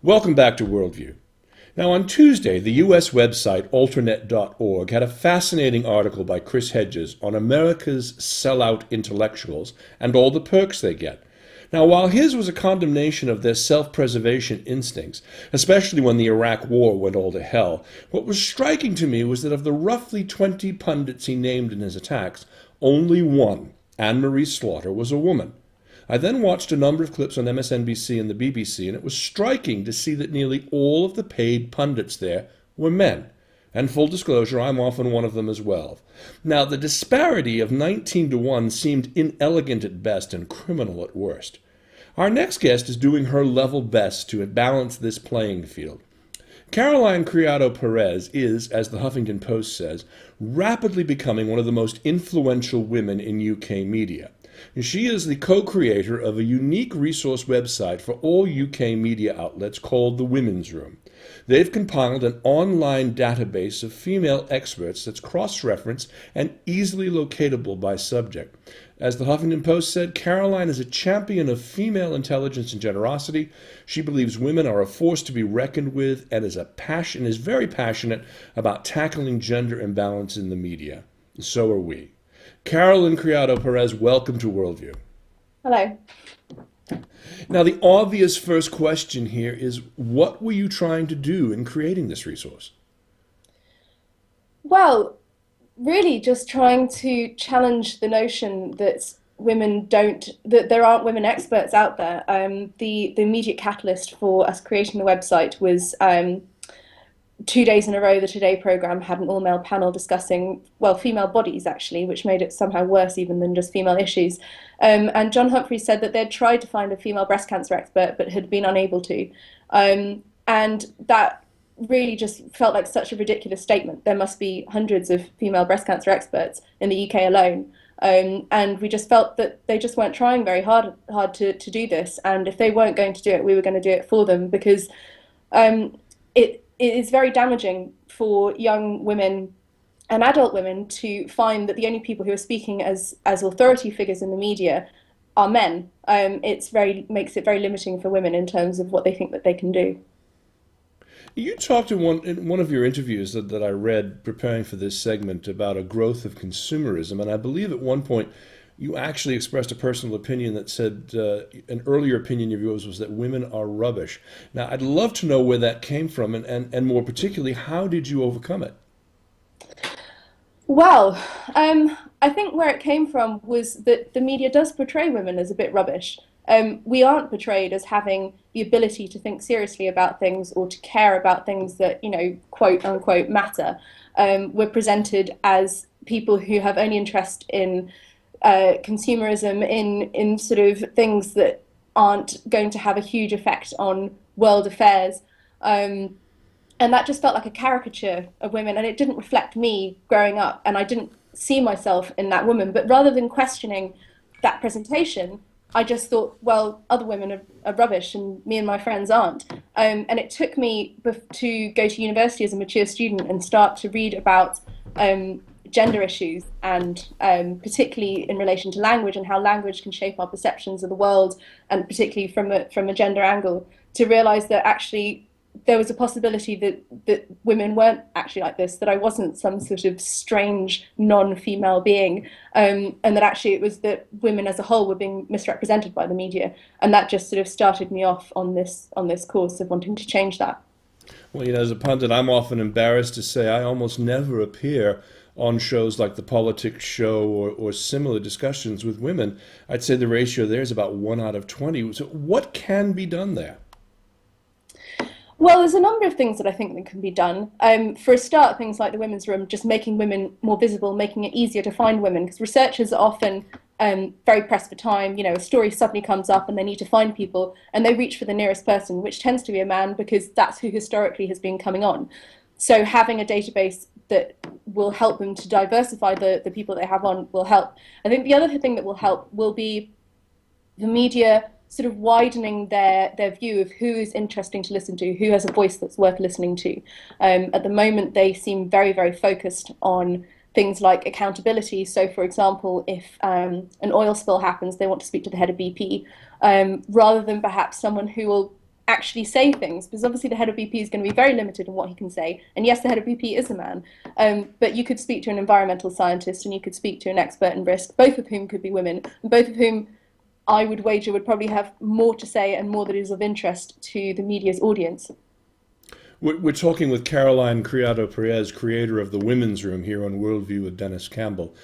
Welcome back to Worldview. Now, on Tuesday, the U.S. website alternet.org had a fascinating article by Chris Hedges on America's sellout intellectuals and all the perks they get. Now, while his was a condemnation of their self-preservation instincts, especially when the Iraq War went all to hell, what was striking to me was that of the roughly 20 pundits he named in his attacks, only one, Anne-Marie Slaughter, was a woman. I then watched a number of clips on MSNBC and the BBC, and it was striking to see that nearly all of the paid pundits there were men. And full disclosure, I'm often one of them as well. Now, the disparity of 19 to 1 seemed inelegant at best and criminal at worst. Our next guest is doing her level best to balance this playing field. Caroline Criado-Perez is, as the Huffington Post says, rapidly becoming one of the most influential women in UK media. She is the co-creator of a unique resource website for all UK media outlets called the Women's Room. They've compiled an online database of female experts that's cross-referenced and easily locatable by subject. As the Huffington Post said, Caroline is a champion of female intelligence and generosity. She believes women are a force to be reckoned with and is very passionate about tackling gender imbalance in the media. So are we. Caroline Criado-Perez, welcome to Worldview. Hello. Now, the obvious first question here is, what were you trying to do in creating this resource? Well, really just trying to challenge the notion that that there aren't women experts out there. The immediate catalyst for us creating the website was 2 days in a row, the Today programme had an all-male panel discussing, well, female bodies, actually, which made it somehow worse even than just female issues. And John Humphrey said that they'd tried to find a female breast cancer expert, but had been unable to. And that really just felt like such a ridiculous statement. There must be hundreds of female breast cancer experts in the UK alone. And we just felt that they just weren't trying very hard to do this. And if they weren't going to do it, we were going to do it for them, because it is very damaging for young women and adult women to find that the only people who are speaking as authority figures in the media are men. Makes it very limiting for women in terms of what they think that they can do. You talked in one of your interviews that I read preparing for this segment about a growth of consumerism, and I believe at one point you actually expressed a personal opinion that said an earlier opinion of yours was that women are rubbish. Now, I'd love to know where that came from, and more particularly, how did you overcome it? Well, I think where it came from was that the media does portray women as a bit rubbish. We aren't portrayed as having the ability to think seriously about things or to care about things that, quote unquote, matter. We're presented as people who have only interest in consumerism, in sort of things that aren't going to have a huge effect on world affairs. And that just felt like a caricature of women, and it didn't reflect me growing up, and I didn't see myself in that woman. But rather than questioning that presentation, I just thought, well, other women are rubbish and me and my friends aren't. And it took me to go to university as a mature student and start to read about gender issues, and particularly in relation to language and how language can shape our perceptions of the world, and particularly from a gender angle, to realize that actually there was a possibility that women weren't actually like this, that I wasn't some sort of strange non-female being, and that actually it was that women as a whole were being misrepresented by the media, and that just sort of started me off on this course of wanting to change that. Well, as a pundit, I'm often embarrassed to say I almost never appear on shows like the Politics Show or similar discussions with women. I'd say the ratio there is about 1 out of 20. So what can be done there? Well, there's a number of things that I think that can be done. For a start, things like the Women's Room, just making women more visible, making it easier to find women, because researchers are often very pressed for time. A story suddenly comes up and they need to find people, and they reach for the nearest person, which tends to be a man, because that's who historically has been coming on. So having a database that will help them to diversify the people they have on will help. I think the other thing that will help will be the media sort of widening their view of who is interesting to listen to, who has a voice that's worth listening to. At the moment, they seem very, very focused on things like accountability. So, for example, if an oil spill happens, they want to speak to the head of BP, rather than perhaps someone who will actually say things, because obviously the head of BP is going to be very limited in what he can say. And yes, the head of BP is a man, but you could speak to an environmental scientist and you could speak to an expert in risk, both of whom could be women, and both of whom I would wager would probably have more to say and more that is of interest to the media's audience. We're talking with Caroline Criado-Perez, creator of the Women's Room, here on Worldview with Dennis Campbell.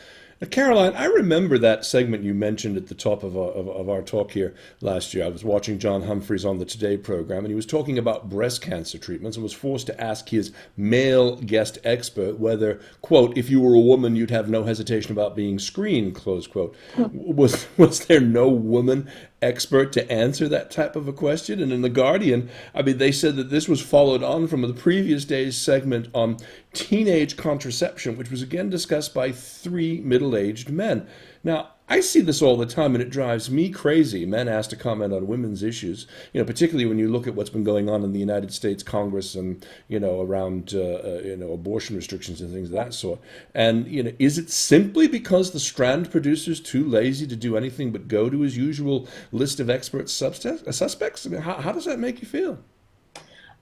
Now, Caroline, I remember that segment you mentioned at the top of our talk here last year. I was watching John Humphreys on the Today program, and he was talking about breast cancer treatments and was forced to ask his male guest expert whether, quote, if you were a woman, you'd have no hesitation about being screened, close quote. Was there no woman expert to answer that type of a question? And in The Guardian, I mean, they said that this was followed on from the previous day's segment on teenage contraception, which was again discussed by three middle-aged men. Now, I see this all the time, and it drives me crazy. Men asked to comment on women's issues, particularly when you look at what's been going on in the United States Congress and, around, abortion restrictions and things of that sort. And, is it simply because the Strand producer's too lazy to do anything but go to his usual list of expert suspects? I mean, how does that make you feel?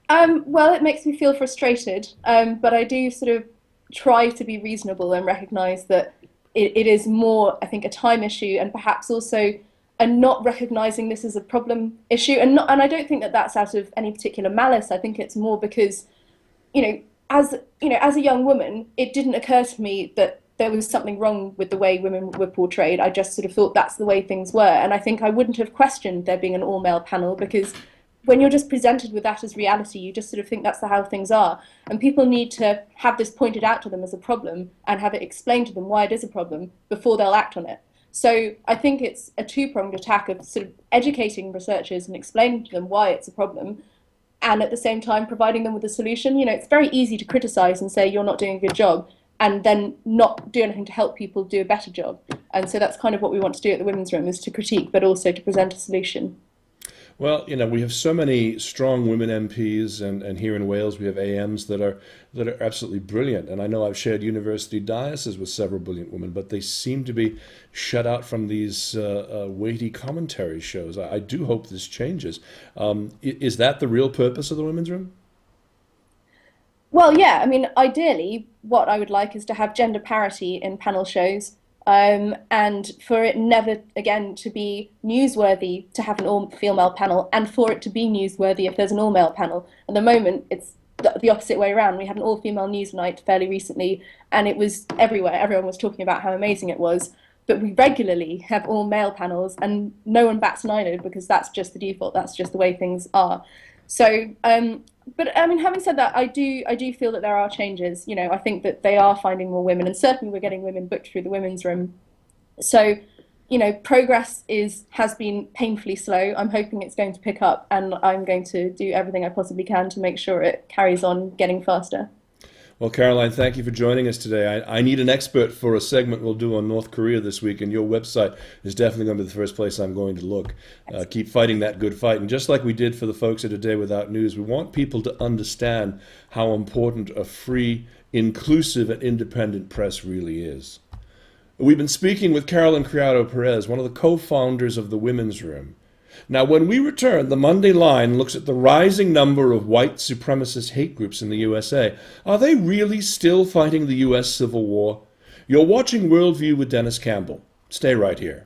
Well, it makes me feel frustrated, but I do sort of try to be reasonable and recognize that it is more, I think, a time issue and perhaps also a not recognizing this as a problem issue. And I don't think that that's out of any particular malice. I think it's more because, as a young woman, it didn't occur to me that there was something wrong with the way women were portrayed. I just sort of thought that's the way things were. And I think I wouldn't have questioned there being an all-male panel, because when you're just presented with that as reality, you just sort of think that's how things are. And people need to have this pointed out to them as a problem and have it explained to them why it is a problem before they'll act on it. So I think it's a two-pronged attack of sort of educating researchers and explaining to them why it's a problem, and at the same time providing them with a solution. It's very easy to criticize and say you're not doing a good job and then not do anything to help people do a better job. And so that's kind of what we want to do at the Women's Room, is to critique but also to present a solution. Well, we have so many strong women MPs, and here in Wales we have AMs that are absolutely brilliant. And I know I've shared university dioceses with several brilliant women, but they seem to be shut out from these weighty commentary shows. I do hope this changes. Is that the real purpose of the Women's Room? Well, yeah, I mean, ideally, what I would like is to have gender parity in panel shows. And for it never again to be newsworthy to have an all-female panel, and for it to be newsworthy if there's an all-male panel. At the moment, it's the opposite way around. We had an all-female news night fairly recently, and it was everywhere. Everyone was talking about how amazing it was. But we regularly have all-male panels, and no one bats an eyelid, because that's just the default. That's just the way things are. So, but I mean, having said that, I do feel that there are changes. I think that they are finding more women, and certainly we're getting women booked through the Women's Room. So, progress has been painfully slow. I'm hoping it's going to pick up, and I'm going to do everything I possibly can to make sure it carries on getting faster. Well, Caroline, thank you for joining us today. I need an expert for a segment we'll do on North Korea this week, and your website is definitely going to be the first place I'm going to look. Keep fighting that good fight. And just like we did for the folks at A Day Without News, we want people to understand how important a free, inclusive, and independent press really is. We've been speaking with Caroline Criado-Perez, one of the co-founders of the Women's Room. Now, when we return, the Monday Line looks at the rising number of white supremacist hate groups in the USA. Are they really still fighting the U.S. Civil War? You're watching Worldview with Dennis Campbell. Stay right here.